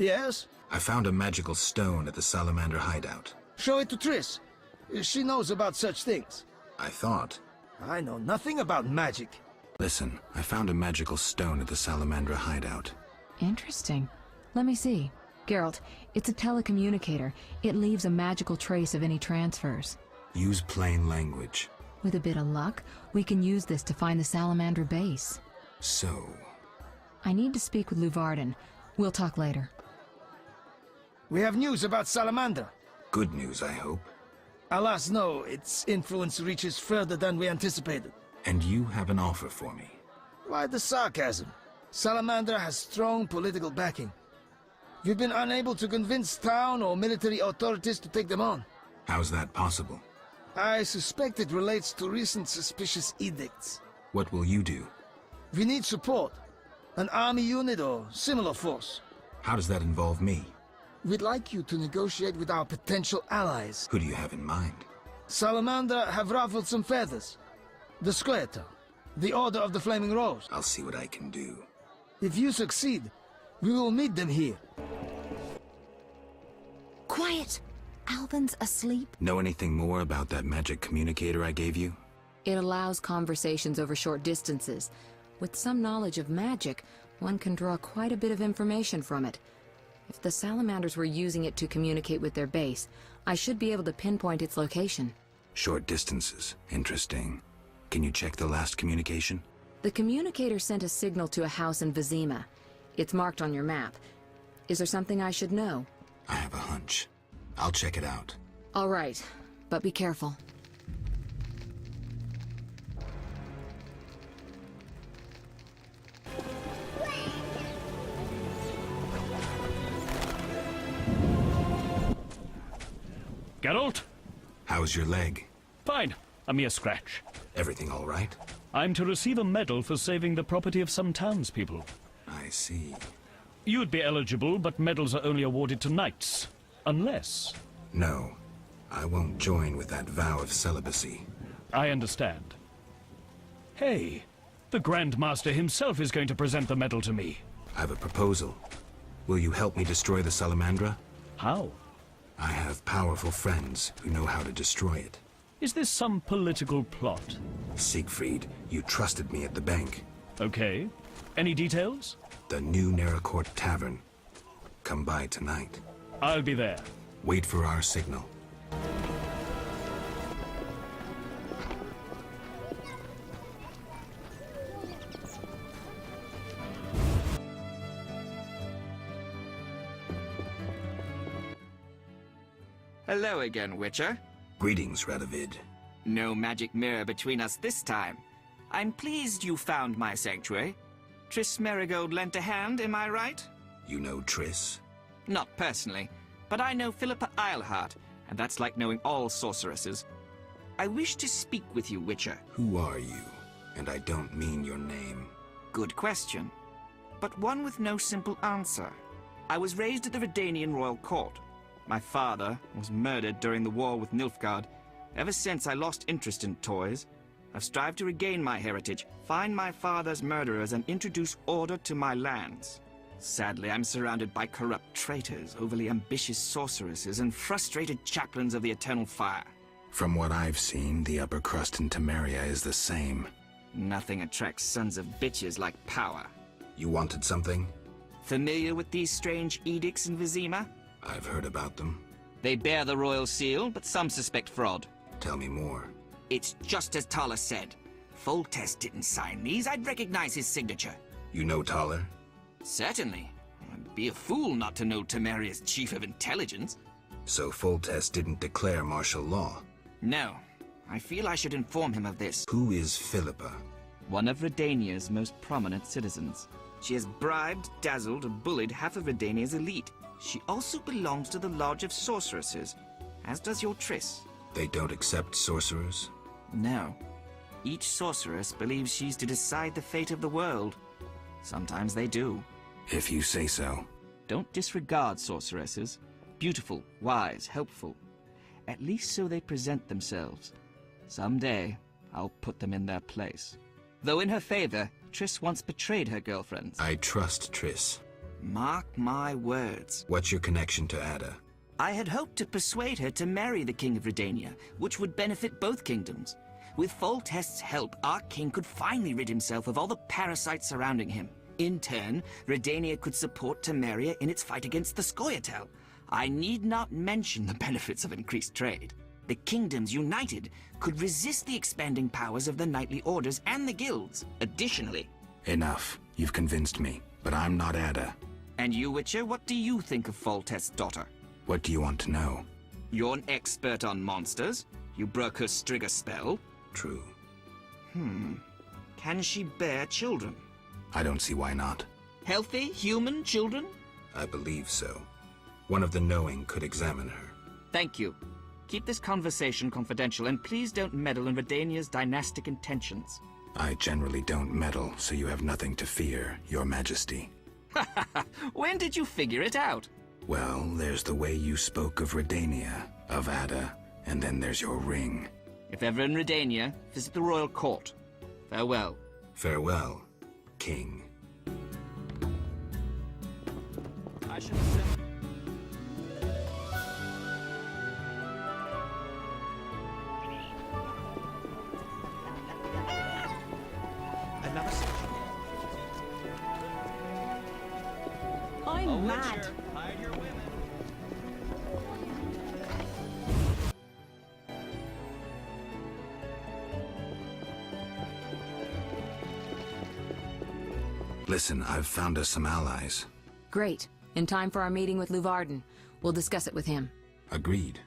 Yes? I found a magical stone at the salamander hideout. Show it to Triss. She knows about such things. I thought. I know nothing about magic. Listen, I found a magical stone at the salamander hideout. Interesting. Let me see. Geralt, it's a telecommunicator. It leaves a magical trace of any transfers. Use plain language. With a bit of luck, we can use this to find the salamander base. So... I need to speak with Luvarden. We'll talk later. We have news about Salamander. good news, I hope. Alas, no. Its influence reaches further than we anticipated. And you have an offer for me. Why the sarcasm? Salamander has strong political backing. We've been unable to convince town or military authorities to take them on. How's that possible? I suspect it relates to recent suspicious edicts. What will you do? We need support. An army unit or similar force. How does that involve me? We'd like you to negotiate with our potential allies. Who do you have in mind? Salamander have ruffled some feathers. The Squareto, the Order of the Flaming Rose. I'll see what I can do. If you succeed, we will meet them here. Quiet! Alvin's asleep. Know anything more about that magic communicator I gave you? It allows conversations over short distances. With some knowledge of magic, one can draw quite a bit of information from it. If the salamanders were using it to communicate with their base, I should be able to pinpoint its location. Short distances. Interesting. Can you check the last communication? The communicator sent a signal to a house in Vizima. It's marked on your map. Is there something I should know? I have a hunch. I'll check it out. All right, but be careful. Geralt? How's your leg? Fine. A mere scratch. Everything all right? I'm to receive a medal for saving the property of some townspeople. I see. You'd be eligible, but medals are only awarded to knights. Unless... No. I won't join with that vow of celibacy. I understand. Hey, the Grand Master himself is going to present the medal to me. I have a proposal. Will you help me destroy the Salamandra? How? I have powerful friends who know how to destroy it. Is this some political plot? Siegfried, you trusted me at the bank. Okay. Any details? The new Neracourt Tavern. Come by tonight. I'll be there. Wait for our signal. Hello again, Witcher. Greetings, Radovid. No magic mirror between us this time. I'm pleased you found my sanctuary. Triss Merigold lent a hand, am I right? You know Triss? Not personally, but I know Philippa Eilhart, and that's like knowing all sorceresses. I wish to speak with you, Witcher. Who are you? And I don't mean your name. Good question, but one with no simple answer. I was raised at the Redanian royal court. My father was murdered during the war with Nilfgaard. Ever since I lost interest in toys, I've strived to regain my heritage, find my father's murderers, and introduce order to my lands. Sadly, I'm surrounded by corrupt traitors, overly ambitious sorceresses, and frustrated chaplains of the Eternal Fire. From what I've seen, the upper crust in Temeria is the same. Nothing attracts sons of bitches like power. You wanted something? Familiar with these strange edicts in Vizima? I've heard about them. They bear the royal seal, but some suspect fraud. Tell me more. It's just as Tala said. Foltest didn't sign these. I'd recognize his signature. You know Thaler? Certainly. I'd be a fool not to know Temeria's chief of intelligence. So Foltest didn't declare martial law? No. I feel I should inform him of this. Who is Philippa? One of Redania's most prominent citizens. She has bribed, dazzled, and bullied half of Redania's elite. She also belongs to the Lodge of Sorceresses, as does your Triss. They don't accept sorcerers? No. Each sorceress believes she's to decide the fate of the world. Sometimes they do. If you say so. Don't disregard sorceresses. Beautiful, wise, helpful. At least so they present themselves. Someday, I'll put them in their place. Though in her favor, Triss once betrayed her girlfriends. I trust Triss. Mark my words. What's your connection to Ada? I had hoped to persuade her to marry the King of Redania, which would benefit both kingdoms. With Foltest's help, our king could finally rid himself of all the parasites surrounding him. In turn, Redania could support Temeria in its fight against the Scoia'tael. I need not mention the benefits of increased trade. The kingdoms united could resist the expanding powers of the knightly orders and the guilds. Additionally... Enough. You've convinced me, but I'm not Ada. And you, Witcher, what do you think of Foltest's daughter? What do you want to know? You're an expert on monsters. You broke her Strigger spell. True. Can she bear children? I don't see why not. Healthy, human children? I believe so. One of the knowing could examine her. Thank you. Keep this conversation confidential, and please don't meddle in Redania's dynastic intentions. I generally don't meddle, so you have nothing to fear, Your Majesty. When did you figure it out? Well, there's the way you spoke of Redania, of Ada, and then there's your ring. If ever in Redania, visit the royal court. Farewell. Farewell, King. I should have... Another section. I'm mad. Hide your women. Listen, I've found us some allies. Great. In time for our meeting with Luvarden. We'll discuss it with him. Agreed.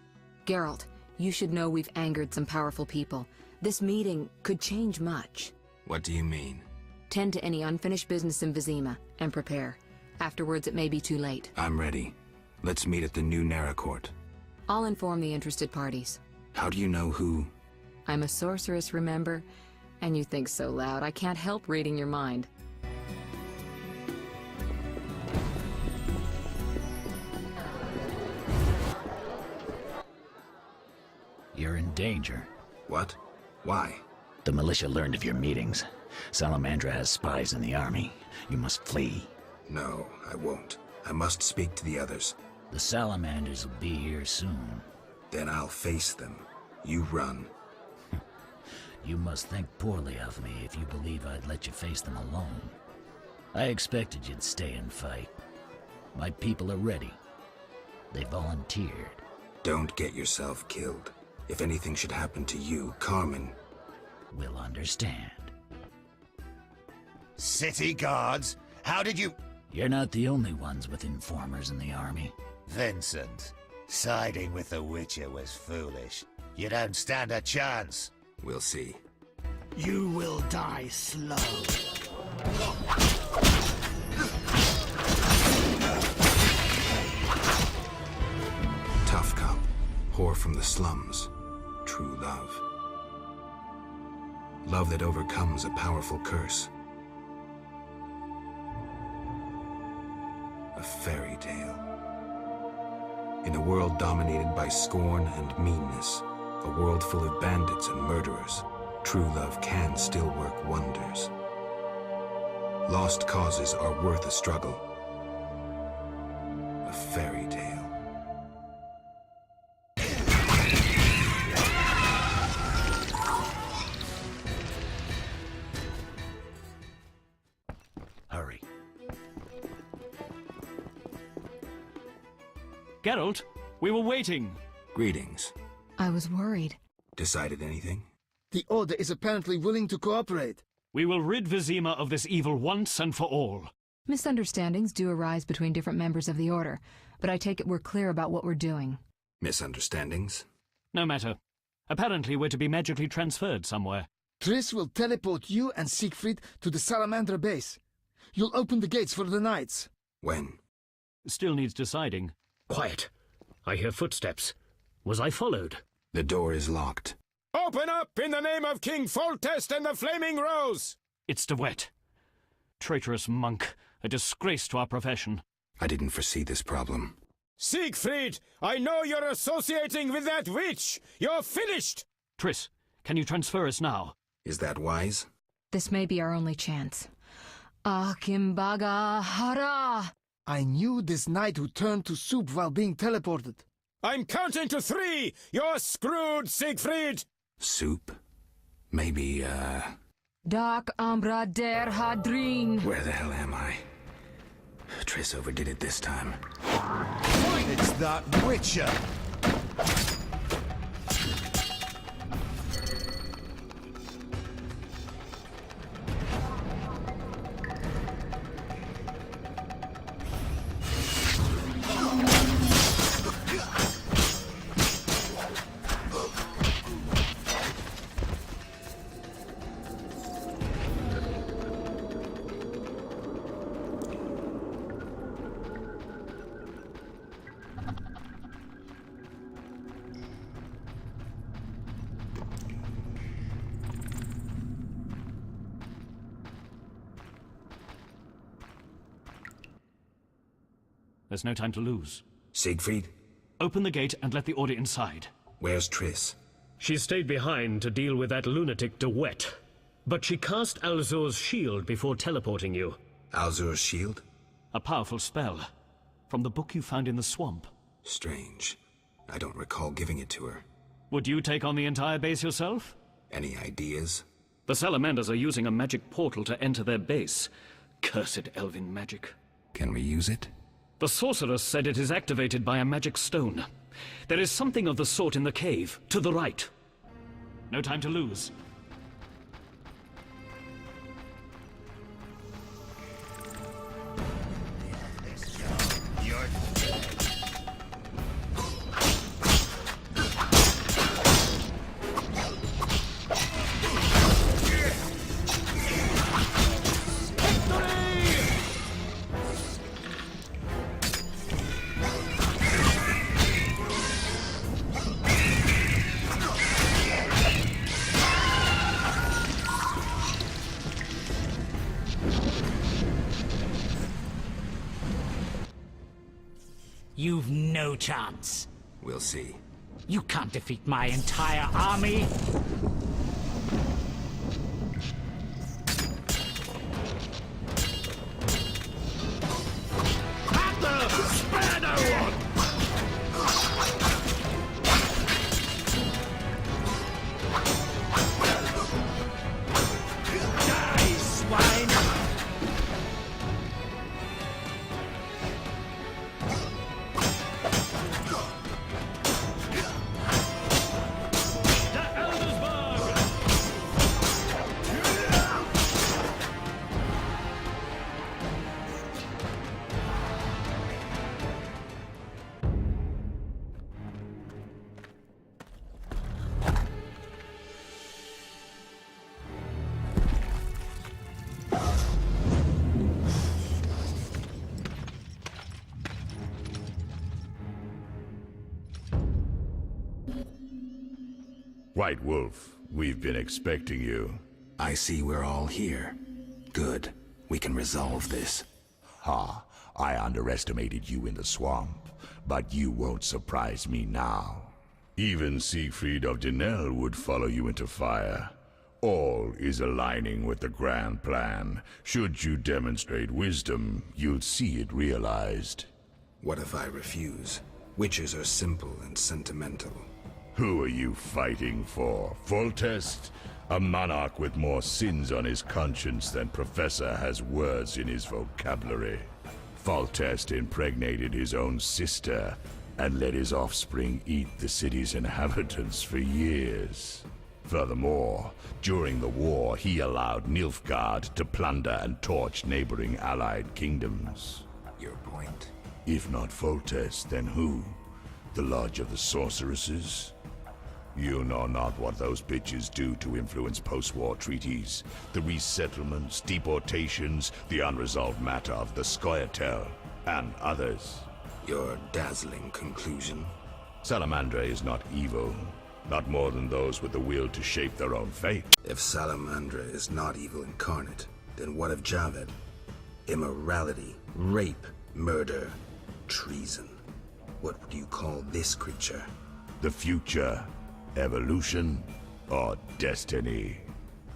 Geralt, you should know we've angered some powerful people. This meeting could change much. What do you mean? Tend to any unfinished business in Vizima, and prepare. Afterwards, it may be too late. I'm ready. Let's meet at the new Naracourt. I'll inform the interested parties. How do you know who? I'm a sorceress, remember? And you think so loud, I can't help reading your mind. You're in danger. What? Why? The militia learned of your meetings. Salamandra has spies in the army. You must flee. No, I won't. I must speak to the others. The Salamanders will be here soon. Then I'll face them. You run. You must think poorly of me if you believe I'd let you face them alone. I expected you'd stay and fight. My people are ready. They volunteered. Don't get yourself killed. If anything should happen to you, Carmen... will understand. City guards? How did you... You're not the only ones with informers in the army. Vincent, siding with the Witcher was foolish. You don't stand a chance. We'll see. You will die slow. Tough cop. Whore from the slums. True love. Love that overcomes a powerful curse. A fairy tale. In a world dominated by scorn and meanness, a world full of bandits and murderers, true love can still work wonders. Lost causes are worth a struggle. A fairy tale. Hurry. Geralt, we were waiting. Greetings. I was worried. Decided anything? The Order is apparently willing to cooperate. We will rid Vizima of this evil once and for all. Misunderstandings do arise between different members of the Order, but I take it we're clear about what we're doing. Misunderstandings? No matter. Apparently we're to be magically transferred somewhere. Triss will teleport you and Siegfried to the Salamandra base. You'll open the gates for the knights. When? Still needs deciding. Quiet. I hear footsteps. Was I followed? The door is locked. Open up in the name of King Foltest and the Flaming Rose! It's DeWitt. Traitorous monk. A disgrace to our profession. I didn't foresee this problem. Siegfried, I know you're associating with that witch! You're finished! Triss, can you transfer us now? Is that wise? This may be our only chance. Akimbaga hara! I knew this knight who turned to soup while being teleported. I'm counting to 3! You're screwed, Siegfried! Soup? Maybe, Dark Umbra der Hadrin. where the hell am I? Triss overdid it this time. It's that witcher! There's no time to lose. Siegfried? Open the gate and let the order inside. Where's Triss? She stayed behind to deal with that lunatic De Wet. But she cast Alzur's shield before teleporting you. Alzur's shield? A powerful spell. From the book you found in the swamp. Strange. I don't recall giving it to her. Would you take on the entire base yourself? Any ideas? The Salamanders are using a magic portal to enter their base. Cursed elven magic. Can we use it? The sorceress said it is activated by a magic stone. There is something of the sort in the cave, to the right. No time to lose. You've no chance. We'll see. You can't defeat my entire army. Spare no one! Die, swine! White Wolf, we've been expecting you. I see we're all here. Good. We can resolve this. Ha, I underestimated you in the swamp, but you won't surprise me now. Even Siegfried of Denel would follow you into fire. All is aligning with the grand plan. Should you demonstrate wisdom, you'll see it realized. What if I refuse? Witches are simple and sentimental. Who are you fighting for? Foltest? A monarch with more sins on his conscience than Professor has words in his vocabulary. Foltest impregnated his own sister and let his offspring eat the city's inhabitants for years. Furthermore, during the war, he allowed Nilfgaard to plunder and torch neighboring allied kingdoms. Your point? If not Foltest, then who? The Lodge of the Sorceresses? You know not what those bitches do to influence post-war treaties. The resettlements, deportations, the unresolved matter of the Scoia'tael, and others. Your dazzling conclusion? Salamandra is not evil. Not more than those with the will to shape their own fate. If Salamandra is not evil incarnate, then what of Javed? Immorality, rape, murder, treason. What would you call this creature? The future. Evolution or destiny?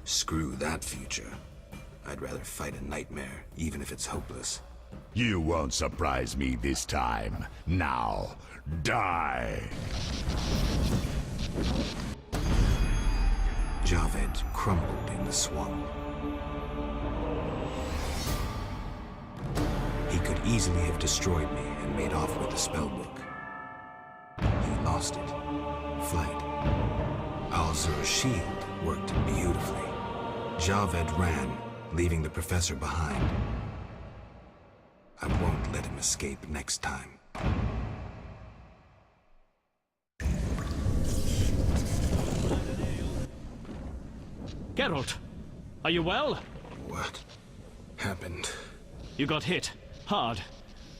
Screw that future. I'd rather fight a nightmare, even if it's hopeless. You won't surprise me this time. Now, die! Javed crumbled in the swamp. He could easily have destroyed me and made off with the spellbook. He lost it. Flight. Alzur's shield worked beautifully. Javed ran, leaving the professor behind. I won't let him escape next time. Geralt, are you well? What happened? You got hit. Hard.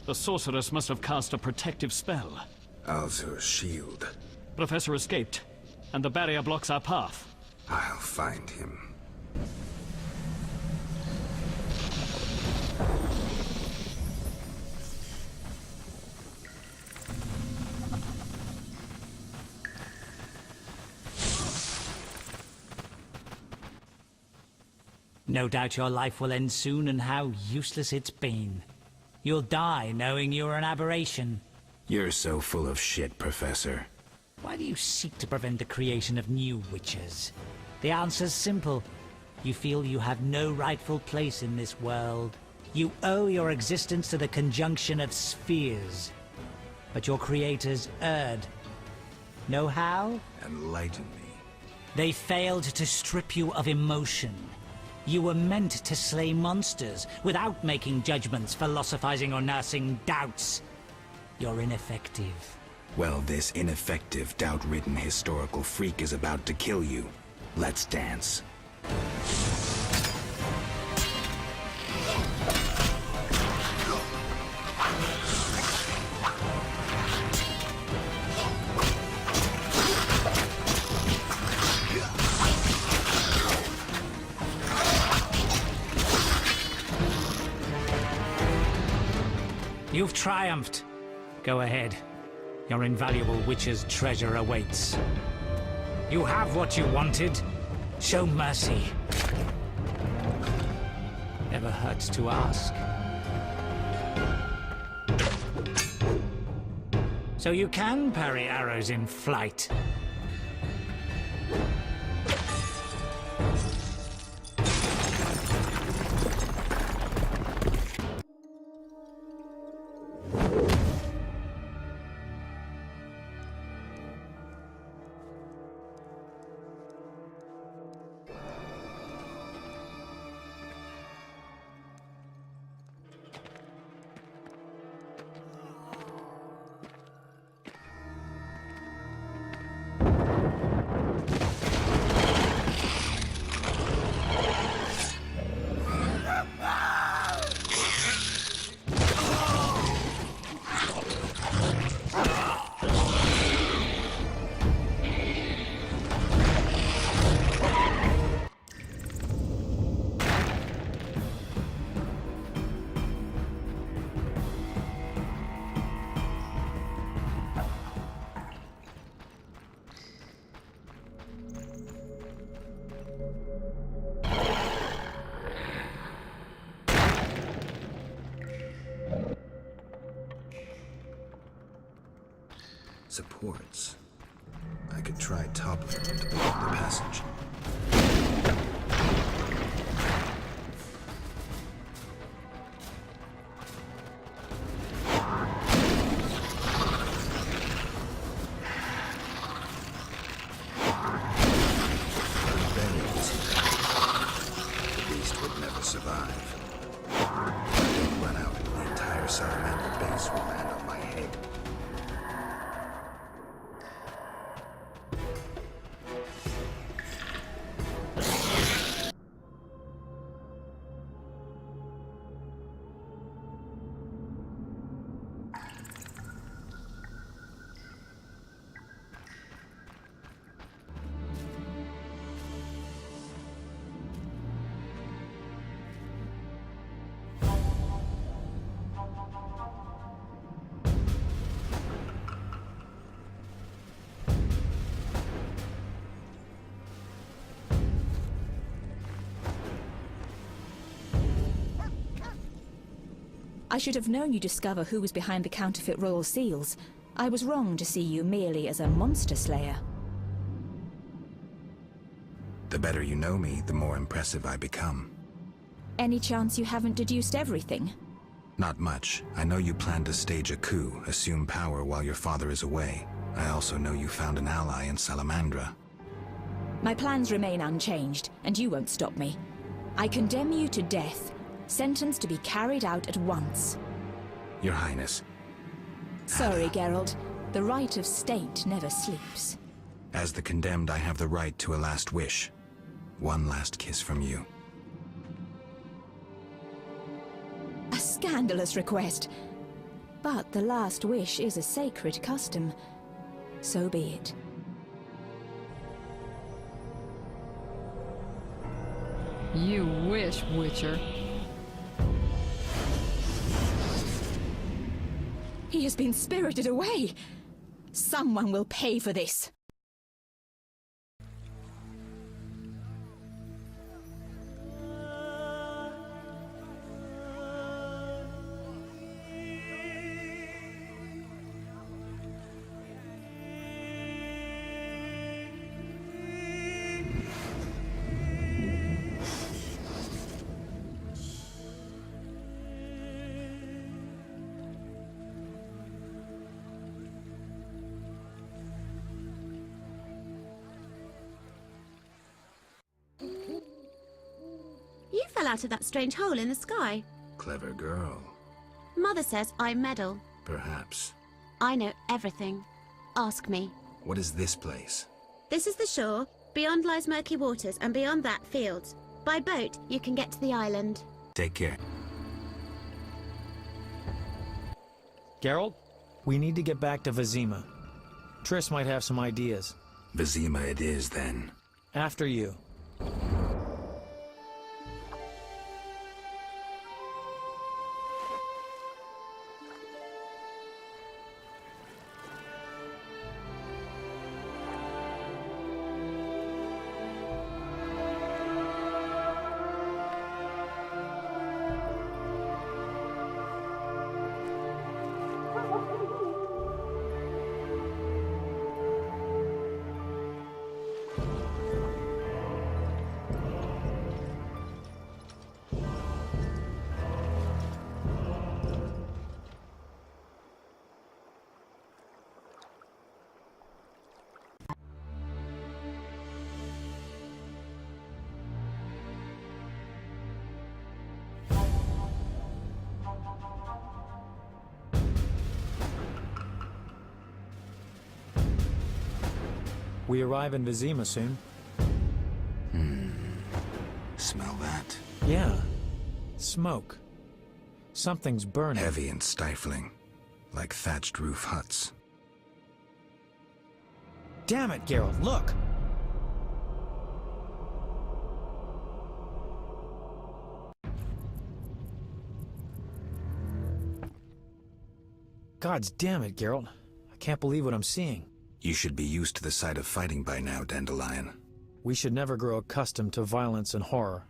The sorceress must have cast a protective spell. Alzur's shield. Professor escaped, and the barrier blocks our path. I'll find him. No doubt your life will end soon, and how useless it's been. You'll die knowing you're an aberration. You're so full of shit, Professor. Why do you seek to prevent the creation of new witches? The answer's simple. You feel you have no rightful place in this world. You owe your existence to the conjunction of spheres. But your creators erred. Know how? Enlighten me. They failed to strip you of emotion. You were meant to slay monsters without making judgments, philosophizing, or nursing doubts. You're ineffective. Well, this ineffective, doubt-ridden historical freak is about to kill you. Let's dance. You've triumphed. Go ahead. Your invaluable witch's treasure awaits. You have what you wanted. Show mercy. Never hurts to ask. So you can parry arrows in flight. Supports. I could try toppling them to block the passage. The beast would never survive. If I don't run out, the entire salamander base will land on my head. I should have known you'd discover who was behind the counterfeit royal seals. I was wrong to see you merely as a monster slayer. The better you know me, the more impressive I become. Any chance you haven't deduced everything? Not much. I know you plan to stage a coup, assume power while your father is away. I also know you found an ally in Salamandra. My plans remain unchanged, and you won't stop me. I condemn you to death, sentenced to be carried out at once. Your Highness. Sorry, Geralt. The right of state never sleeps. As the condemned, I have the right to a last wish. One last kiss from you. A scandalous request. But the last wish is a sacred custom. So be it. You wish, Witcher. He has been spirited away. Someone will pay for this. You fell out of that strange hole in the sky. Clever girl. Mother says I meddle. Perhaps. I know everything. Ask me. What is this place? This is the shore. Beyond lies murky waters, and beyond that, fields. By boat, you can get to the island. Take care. Geralt, we need to get back to Vizima. Triss might have some ideas. Vizima it is, then. After you. We arrive in Vizima soon. Smell that? Yeah. Smoke. Something's burning. Heavy and stifling. Like thatched roof huts. Damn it, Geralt, look! Gods damn it, Geralt. I can't believe what I'm seeing. You should be used to the sight of fighting by now, Dandelion. We should never grow accustomed to violence and horror,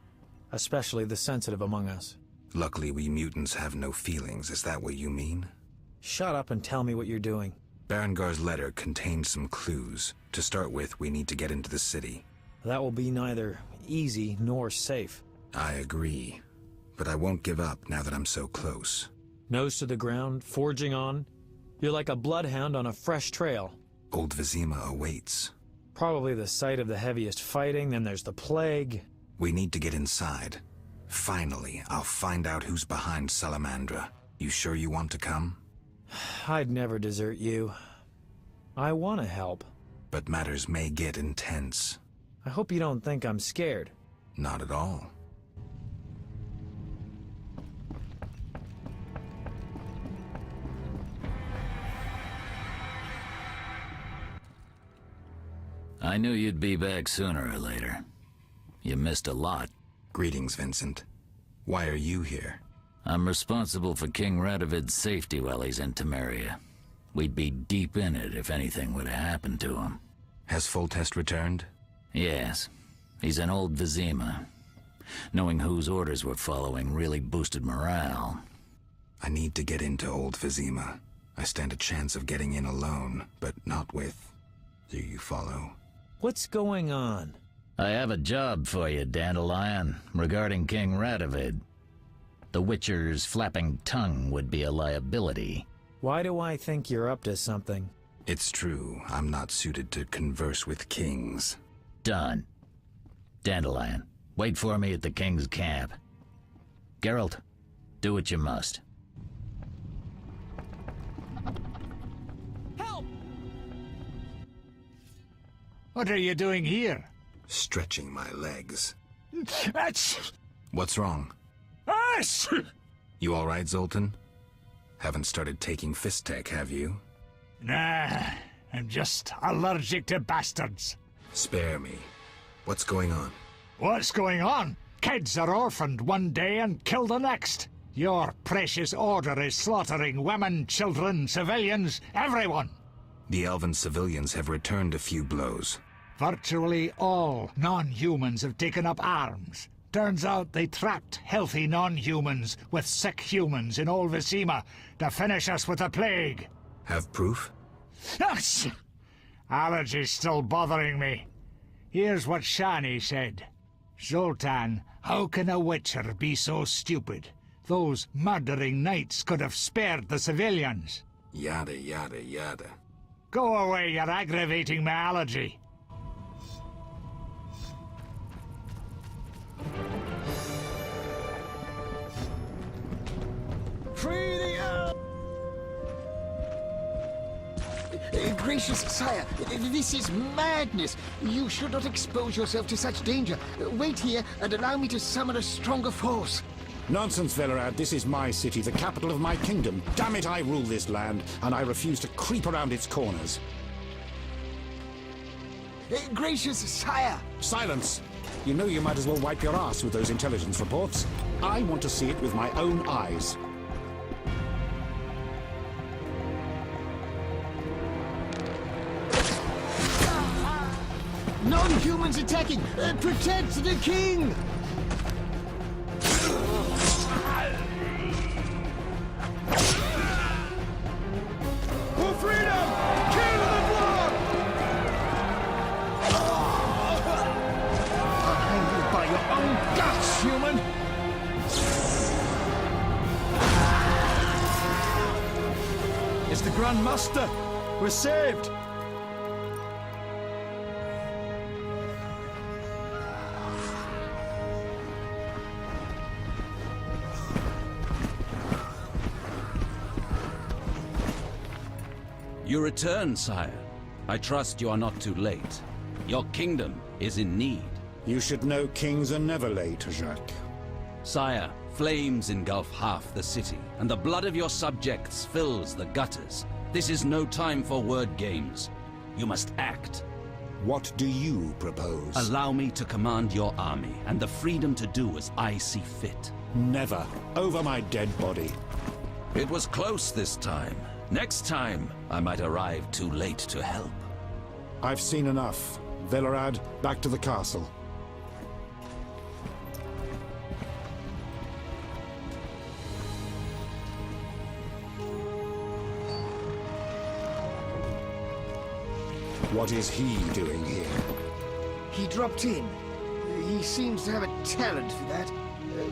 especially the sensitive among us. Luckily, we mutants have no feelings. Is that what you mean? Shut up and tell me what you're doing. Berengar's letter contained some clues. To start with, we need to get into the city. That will be neither easy nor safe. I agree. But I won't give up now that I'm so close. Nose to the ground, forging on. You're like a bloodhound on a fresh trail. Old Vizima awaits. Probably the site of the heaviest fighting, then there's the plague. We need to get inside. Finally, I'll find out who's behind Salamandra. You sure you want to come? I'd never desert you. I want to help. But matters may get intense. I hope you don't think I'm scared. Not at all. I knew you'd be back sooner or later. You missed a lot. Greetings, Vincent. Why are you here? I'm responsible for King Radovid's safety while he's in Temeria. We'd be deep in it if anything would have happened to him. Has Foltest returned? Yes. He's in old Vizima. Knowing whose orders we're following really boosted morale. I need to get into Old Vizima. I stand a chance of getting in alone, but not with... Do you follow? What's going on? I have a job for you, Dandelion, regarding King Radovid. The Witcher's flapping tongue would be a liability. Why do I think you're up to something? It's true, I'm not suited to converse with kings. Done. Dandelion, wait for me at the King's camp. Geralt, do what you must. Help! What are you doing here? Stretching my legs. That's... What's wrong? You all right, Zoltan? Haven't started taking fist tech, have you? Nah, I'm just allergic to bastards. Spare me. What's going on? What's going on? Kids are orphaned one day and killed the next. Your precious order is slaughtering women, children, civilians, everyone. The elven civilians have returned a few blows. Virtually all non-humans have taken up arms. Turns out they trapped healthy non-humans with sick humans in Old Vizima to finish us with the plague. Have proof? Allergy's still bothering me. Here's what Shani said. Zoltan, how can a Witcher be so stupid? Those murdering knights could have spared the civilians. Yada, yada, yada. Go away, you're aggravating my allergy. Free the Gracious sire, this is madness. You should not expose yourself to such danger. Wait here and allow me to summon a stronger force. Nonsense, Velerad. This is my city, the capital of my kingdom. Damn it, I rule this land, and I refuse to creep around its corners. Gracious sire! Silence! You know you might as well wipe your ass with those intelligence reports. I want to see it with my own eyes. Non-humans attacking! Protect the king! For freedom! Kill the blood! I'll hang you by your own guts, human! It's the Grand Master! We're saved! You return, sire. I trust you are not too late. Your kingdom is in need. You should know kings are never late, Jacques. Sire, flames engulf half the city, and the blood of your subjects fills the gutters. This is no time for word games. You must act. What do you propose? Allow me to command your army, and the freedom to do as I see fit. Never. Over my dead body. It was close this time. Next time, I might arrive too late to help. I've seen enough. Velerad, back to the castle. What is he doing here? He dropped in. He seems to have a talent for that.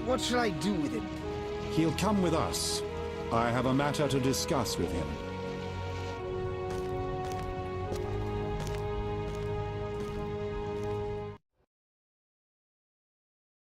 What shall I do with him? He'll come with us. I have a matter to discuss with him.